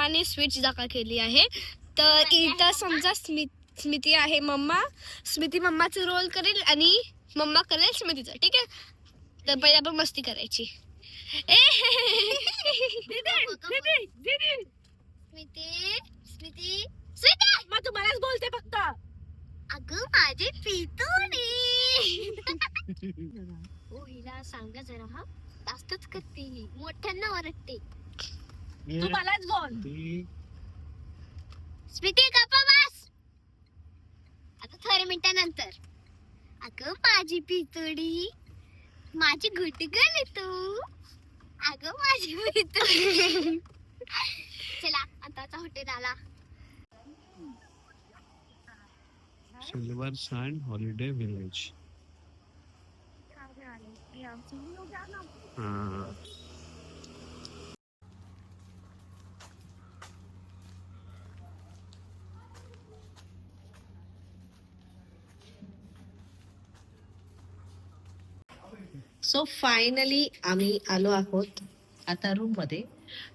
मम्माने switch दाखल केली आहे. तर इथं समजा स्मिती आहे मम्मा. स्मिती मम्माचा रोल करेल आणि मम्मा करेल स्मितीचा. ठीक आहे. तर पहिले आपण मस्ती करायची. स्मिती मग तुम्हालाच बोलते फक्त. अगं माझे पितोडी. ओ हिला सांगा जरा. हा जास्तच करते ही. मोठ्यांना ओरडते. तू मलाच बोल. स्मिती गप्पा बस. आता थोड्या मिनिटानंतर. अगं माझी पितोडी. माझी गुटगल आहे तू. अगं माझी पितोडी. चला आताचा हॉटेल आला. Silver sand holiday village. हाँ. सो फायनली आम्ही आलो आहोत आता रूम मध्ये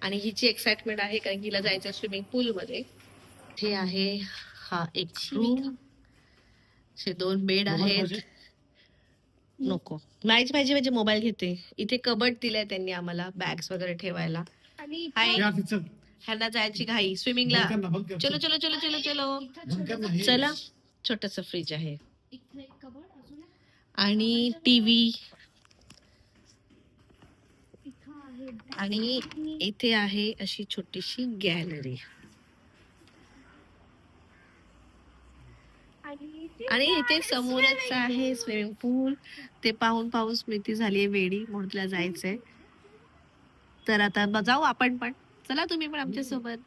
आणि हिची एक्साइटमेंट आहे कारण हिला जायचं स्विमिंग पूल मध्ये. हे आहे हा एक रूम. हे 2 बेड आहेत. नको नाहीच पाहिजे म्हणजे मोबाईल घेते. इथे कबर्ड दिलाय त्यांनी आम्हाला बॅग्स वगैरे ठेवायला. हाय ह्यांना जायची घाई स्विमिंगला. चलो चलो चलो चलो चलो चला. छोटस फ्रीज आहे आणि टीव्ही आणि इथे आहे अशी छोटीशी गॅलरी आणि इथे समोरच आहे स्विमिंग पूल. ते पाहून पाहून स्मृती झालीये वेडी म्हणून तिला जायचंय. तर आता जाऊ आपण पण. चला तुम्ही पण आमच्या सोबत.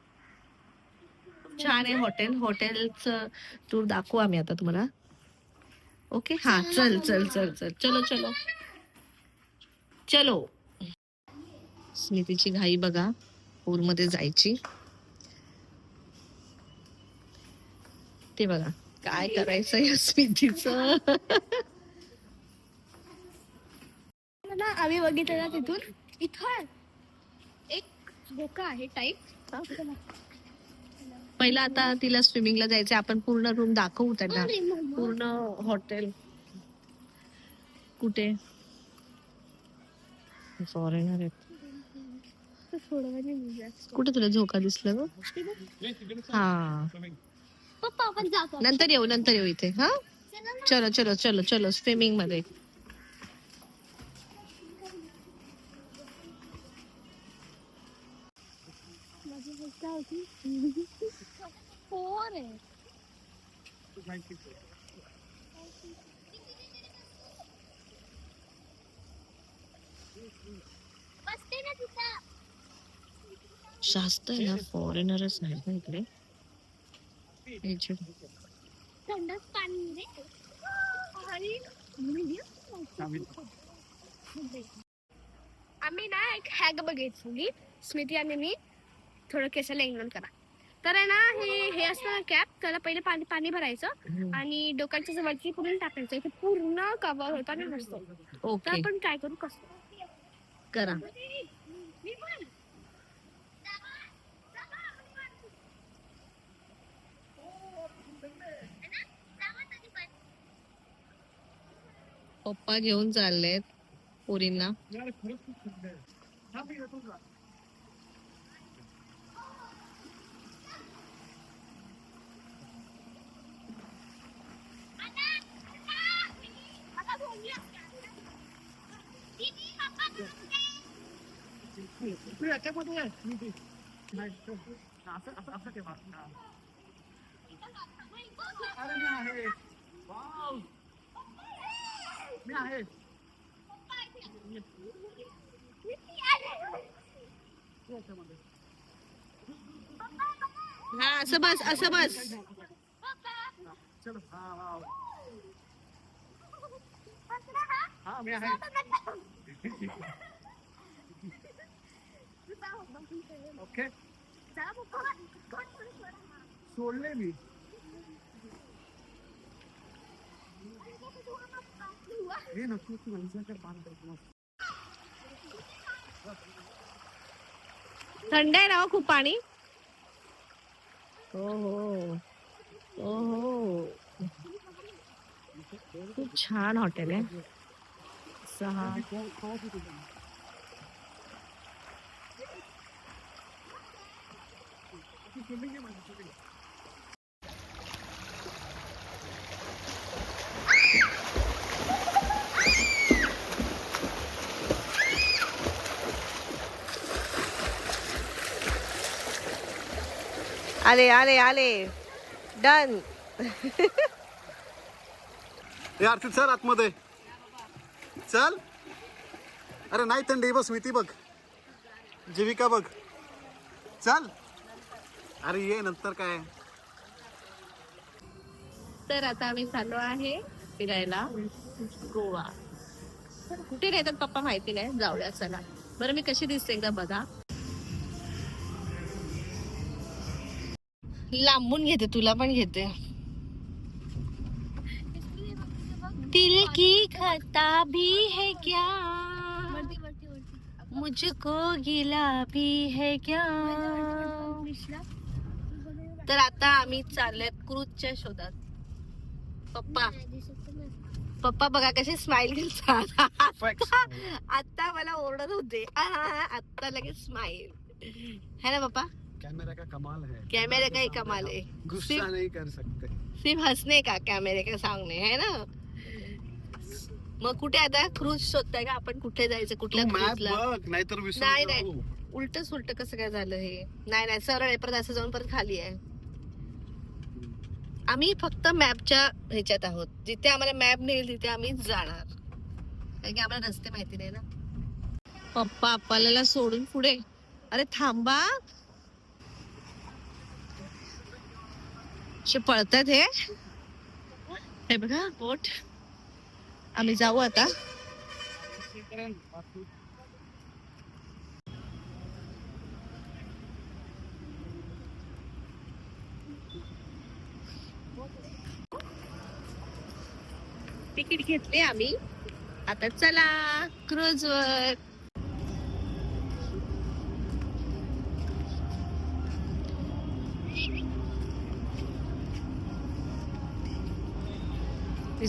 छान आहे हॉटेल. हॉटेलचं टूर दाखवू आम्ही आता तुम्हाला. ओके हा चल चल चल चल चलो चलो चलो. स्मितीची घाई बघा पूल मध्ये जायची. ते बघा काय करायचं या स्मितीचं. आम्ही बघितलं ना तिथून इथं एक धोका आहे टाईप. पहिला आता तिला स्विमिंगला जायचंय. आपण पूर्ण रूम दाखवू त्यांना. पूर्ण हॉटेल. कुठे फॉरेनर आहेत. कुठे तुला झोका दिसला ग. हा पप्पा आपण जातो. नंतर येऊ इथे. हा चलो चलो चलो चलो स्विमिंग मध्ये. जास्त आहे ना फॉरेनरच नाही ना इकडे. थंडच पाणी रे. आम्ही ना एक हॅग बघितली स्मिती आणि मी. थोडं केसाला एंगल करा. तर आहे ना हे असतं ना कॅप. त्याला पहिले पाणी पाणी भरायचं आणि डोक्याच्या जवळची पूर्ण टाकायचं. इथे पूर्ण कव्हर होतं आणि नसतो. तर ओके आपण काय करू कसं करा. पप्पा घेऊन चाललेत पोरींना. हा असं बस असं बस. ओके सोडले मी. हे नक्की माणसाच्या पान करतो. थंड आहे ना खूप पाणी. हो हो, खूप छान हॉटेल आहे. 6 आले आले आले, डन. हे आरती चल आतमध्ये चल. अरे नाही थंडी बस स्मिती बघ, जीविका बघ, चल. अरे ये नंतर काय. तर आता आम्ही चाललो आहे फिरायला गोवा. कुठे नेतात पप्पा माहिती नाही, जाऊया चला. बरं मी कशी दिसते एकदा बघा. लांबून घेते, तुला पण घेते. दिल की खता भी है क्या, मुझको गिला भी है क्या. तर आता आम्ही चाललोय क्रूजच्या शोधात. पप्पा पप्पा बघा कसे स्माइल करतात. आता मला ओरडत होते, आता लगेच स्माइल है ना पप्पा. कैमरा का कमाल है, कैमरे का ही कमाल है. गुस्सा नहीं कर सकते. सिर्फ हंसने का कैमरे के सामने है ना. मग कुठे आता क्रूज शोधताय का आपण, कुठे जायचं, कुठल्या मॅप क्रूजला. बघ नाहीतर विसरून नाही जाऊ. नाही, उलट सुलट कसं काय झालं हे. नाही नाही, सरळ आहे, परत असं जाऊन परत खाली आहे. आम्ही फक्त मॅपच्या ह्याच्यात आहोत, जिथे आम्हाला मॅप नेईल तिथे आम्ही जाणार, कारण की आम्हाला रस्ते माहिती नाही ना. पप्पा आपल्याला सोडून पुढे. अरे थांबा, पळतात हे बघा बोट. आम्ही जाऊ आता. तिकीट घेतले आम्ही, आता चला क्रूज वर.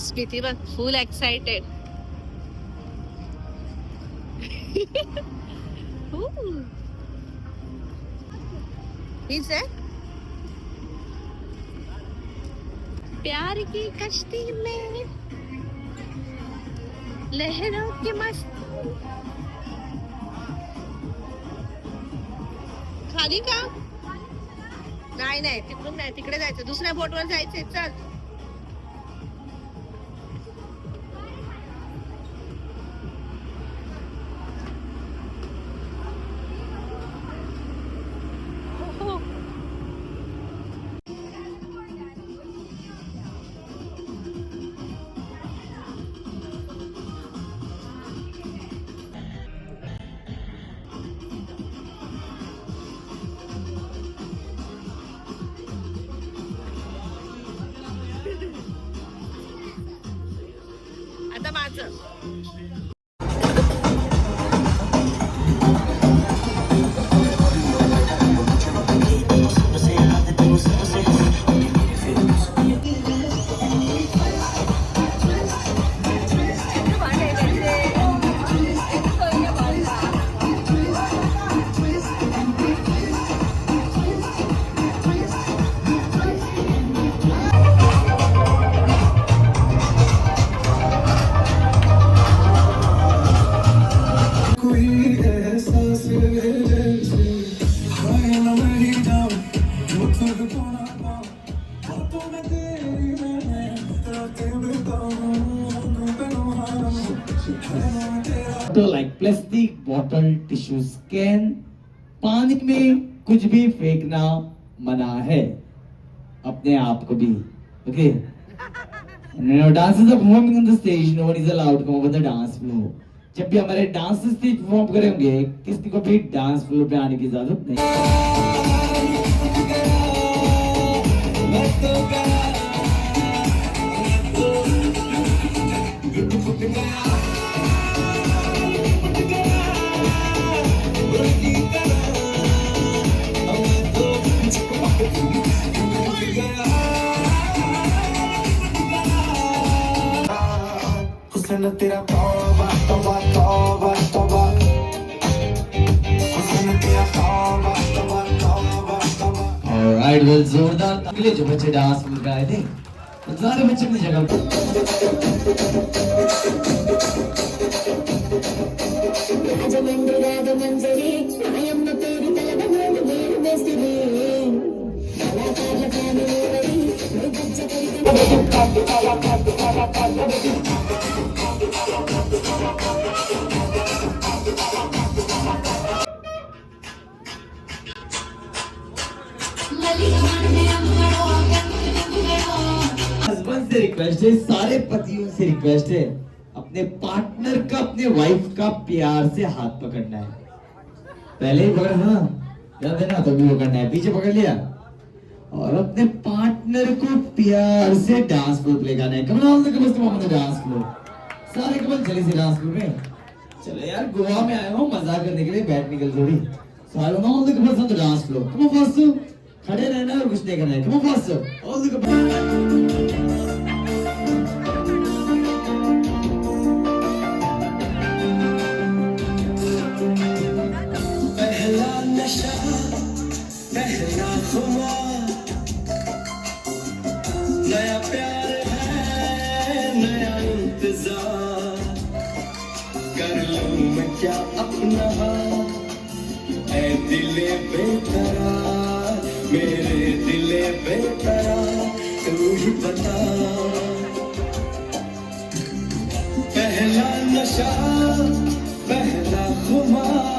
स्मिती बघ फुल एक्साइटेड. हीच आहे. प्यार की कश्ती में लहरों की मस्ती. खाली का. नाही नाही, तिकडून नाही, तिकडे जायचं, दुसऱ्या बोटवर जायचंय. चल. आता माझं. तो like plastic bottle tissues can, पानी में कुछ भी फेंकना मना है, अपने आप को भी. Okay. Dancers are performing on the stage. No one is allowed to come over the dance floor. जब भी हमारे डांसर्स स्टेज परफॉर्म करेंगे, किसी को भी डांस फ्लोर पे आने की इजाजत नहीं. हुस्न तेरा तौबा तौबा तौबा तौबा हुस्न तेरा तौबा तौबा तौबा तौबा। ऑलराइट वेल जोरदार अगले जो बच्चे डांस मिल रहे थे तो सारे बच्चे अपनी जगह पर రాజమండ్రి రాగమంజరి నాయమ్మ పేరు తలగనోడు వేరు వేసిరి కళాకారుల ఫ్యామిలీ వరి గజ్జ हस्बैंड से रिक्वेस्ट है, सारे पतियों से रिक्वेस्ट है, अपने पार्टनर का अपने वाइफ का प्यार से हाथ पकड़ना है। पहले ही पकड़ना, याद है ना, तभी पकड़ना है, पीछे पकड़ लिया और अपने पार्टनर को प्यार से डांस फ्लोर प्ले करना है। Come on all the come on to dance floor, सारे कमल चले से डांस फ्लोर में। चलो यार, गोवा में आया हूँ मजा करने के लिए, बैठ निकल थोड़ी। सारे all the come on to dance floor, come on fast, खड़े रहना और कुछ नहीं करना है, come on fast, all the come on. पहला नशा पहला खुमार नया प्यार है नया इंतजार कर लूं मैं क्या अपना ऐ दिले बेकरार मेरे दिले बेकरार तू ही बता पहला नशा पहला खुमार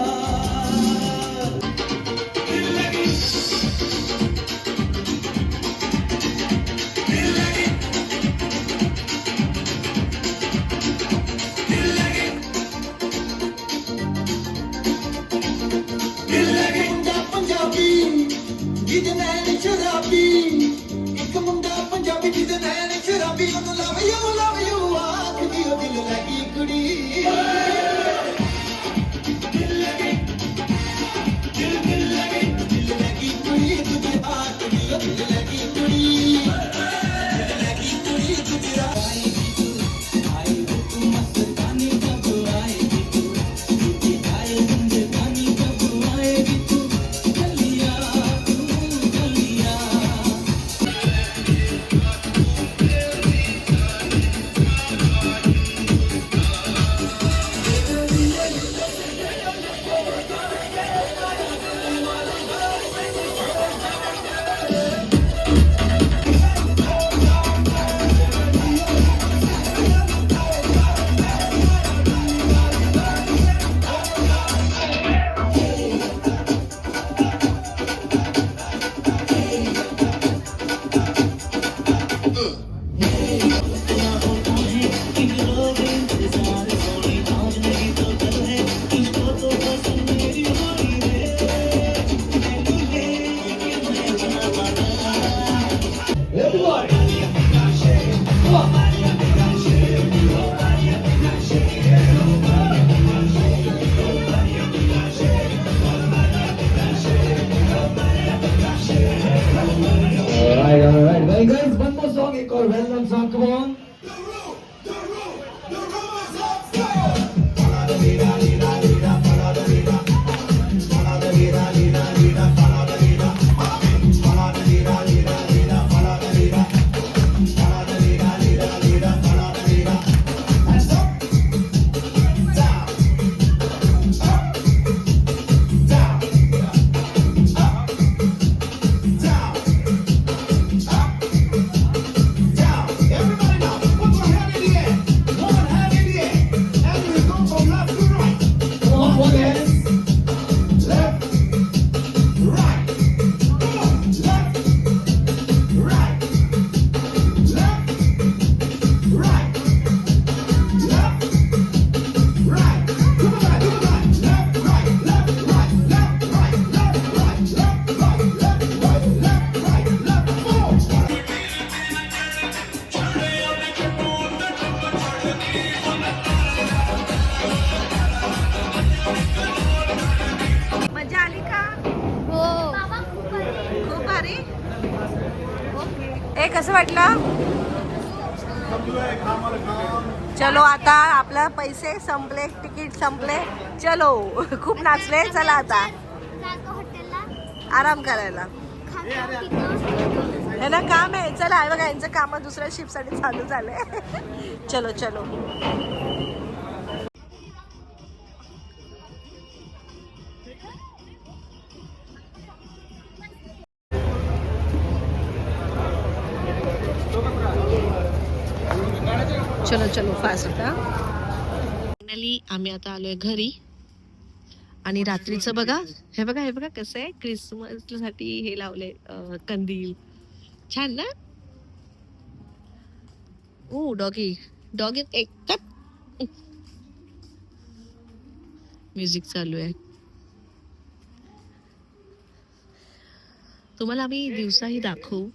ਜਿਹਦੇ ਨੈਣ ਸ਼ਰਾਬੀ ਇੱਕ ਮੁੰਡਾ ਪੰਜਾਬੀ ਜਿਹਦੇ ਨੈਣ ਸ਼ਰਾਬੀ ਉਹਨੂੰ ਲਵ ਯੂ ਆਖਦੀ ਉਹ ਦਿਲ ਲੱਗੀ ਕੁੜੀ ਦਿਲ ਲੱਗੀ ਕੁੜੀ ਤੁਝੇ ਹਾਥ ਦੀ ਉਹ ਦਿਲ ਲੱਗੀ ਕੁੜੀ ਤੁਝੇ ਆਏਗੀ ਤੂੰ ਆਏਗੀ ਤੂੰ ਮਸਤਾਨੀ ਕਬ ਆਏਗੀ ਤੂੰ तुझे आए जिंदगानी कब आएगी तू गलिया तू गलिया Alright, well guys, one more song, एक और well known song, come on. मजा आली का हो खूप भारी ए कसं वाटलं चलो आता आपला पैसे संपले, तिकीट संपले, चलो खूप नाचले, चला आता आराम करायला. हे ना काम आहे, चला हे बघा यांचं काम दुसऱ्या शिपसाठी चालू झालंय. चलो चलो. चलो चलो फास्ट आता. फायनली आम्ही आता आलोय घरी. आणि रात्रीचं बघा, हे बघा कसं आहे, क्रिसमस साठी हे लावले कंदील, छान ना. ओ डॉगी एक म्युझिक चालू आहे. तुम्हाला आम्ही दिवसाही दाखवू,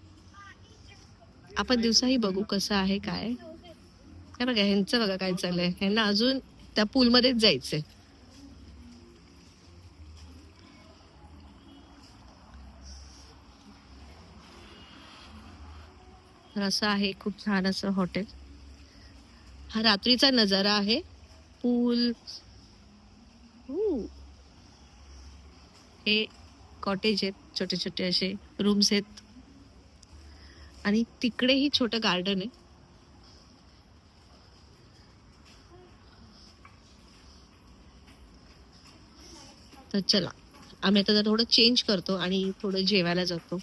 आपण दिवसाही बघू कसं आहे काय. हे बघा ह्यांचं बघा काय चाललंय, ह्यांना अजून त्या पूलमध्येच जायचंय. तर असं आहे खूप छान असं हॉटेल. हा रात्रीचा नजारा आहे. पूल, हे कॉटेज आहेत, छोटे छोटे असे रूम्स आहेत. आणि तिकडेही छोटं गार्डन आहे. तर चला आम्ही आता थोडं चेंज करतो आणि थोडं जेवायला जातो.